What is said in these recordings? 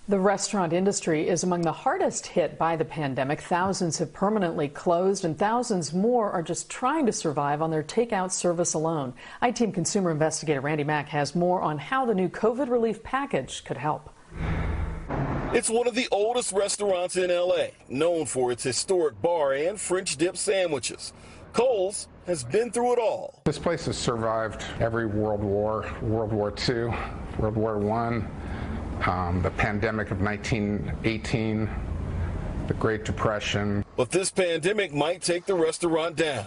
The restaurant industry is among the hardest hit by the pandemic. Thousands have permanently closed and thousands more are just trying to survive on their takeout service alone. I-Team consumer investigator Randy Mack has more on how the new COVID relief package could help. It's one of the oldest restaurants in LA, known for its historic bar and French dip sandwiches. Kohl's has been through it all. This place has survived every World War, World War II, World War I. The pandemic of 1918, the Great Depression. But this pandemic might take the restaurant down.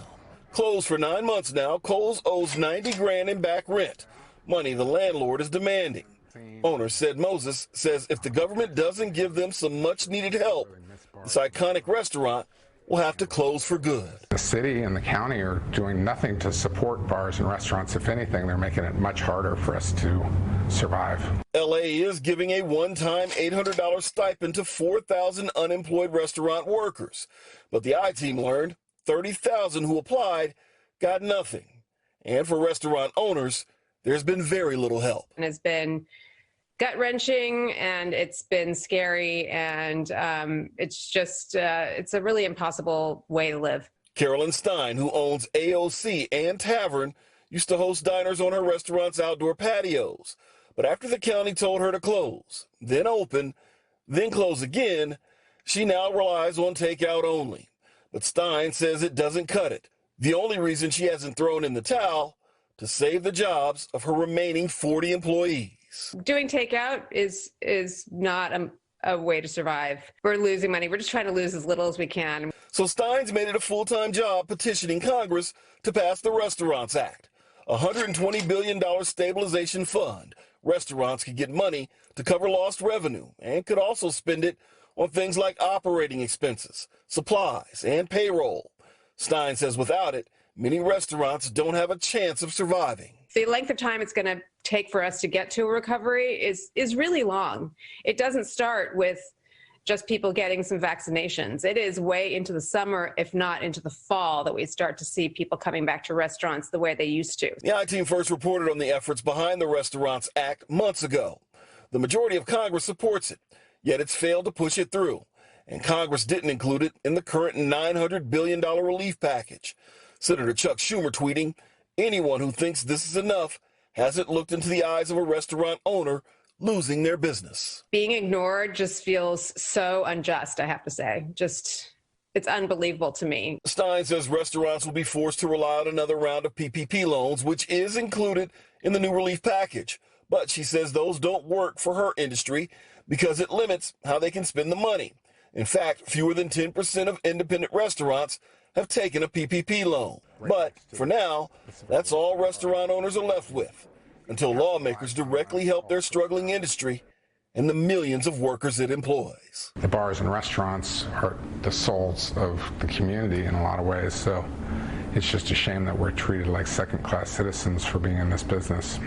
Closed for 9 months now, Kohl's owes $90 grand in back rent, money the landlord is demanding. Owner Sid Moses says if the government doesn't give them some much-needed help, this iconic restaurant will have to close for good. The city and the county are doing nothing to support bars and restaurants. If anything, they're making it much harder for us to survive. LA is giving a one-time $800 stipend to 4,000 unemployed restaurant workers. But the I-Team learned 30,000 who applied got nothing. And for restaurant owners, there's been very little help. And it's been gut-wrenching and it's been scary and it's just, it's a really impossible way to live. Carolyn Stein, who owns AOC and Tavern, used to host diners on her restaurant's outdoor patios. But after the county told her to close, then open, then close again, she now relies on takeout only. But Stein says it doesn't cut it. The only reason she hasn't thrown in the towel, to save the jobs of her remaining 40 employees. Doing takeout is not a way to survive. We're losing money. We're just trying to lose as little as we can. So Stein's made it a full-time job petitioning Congress to pass the Restaurants Act, a $120 billion stabilization fund. Restaurants could get money to cover lost revenue and could also spend it on things like operating expenses, supplies, and payroll. Stein says without it, many restaurants don't have a chance of surviving. The length of time it's going to take for us to get to a recovery is really long. It doesn't start with just people getting some vaccinations. It is way into the summer, if not into the fall, that we start to see people coming back to restaurants the way they used to. The I-Team first reported on the efforts behind the Restaurants Act months ago. The majority of Congress supports it, yet it's failed to push it through. And Congress didn't include it in the current $900 billion relief package. Senator Chuck Schumer tweeting, anyone who thinks this is enough hasn't looked into the eyes of a restaurant owner losing their business. Being ignored just feels so unjust, I have to say. It's unbelievable to me. Stein says restaurants will be forced to rely on another round of PPP loans, which is included in the new relief package. But she says those don't work for her industry because it limits how they can spend the money. In fact, fewer than 10% of independent restaurants have taken a PPP loan. But for now, that's all restaurant owners are left with, until lawmakers directly help their struggling industry and the millions of workers it employs. The bars and restaurants are the souls of the community in a lot of ways, so it's just a shame that we're treated like second-class citizens for being in this business.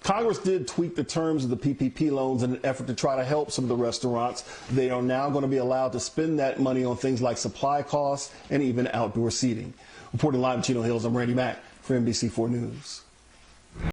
Congress did tweak the terms of the PPP loans in an effort to try to help some of the restaurants. They are now going to be allowed to spend that money on things like supply costs and even outdoor seating. Reporting live in Chino Hills, I'm Randy Mack for NBC4 News.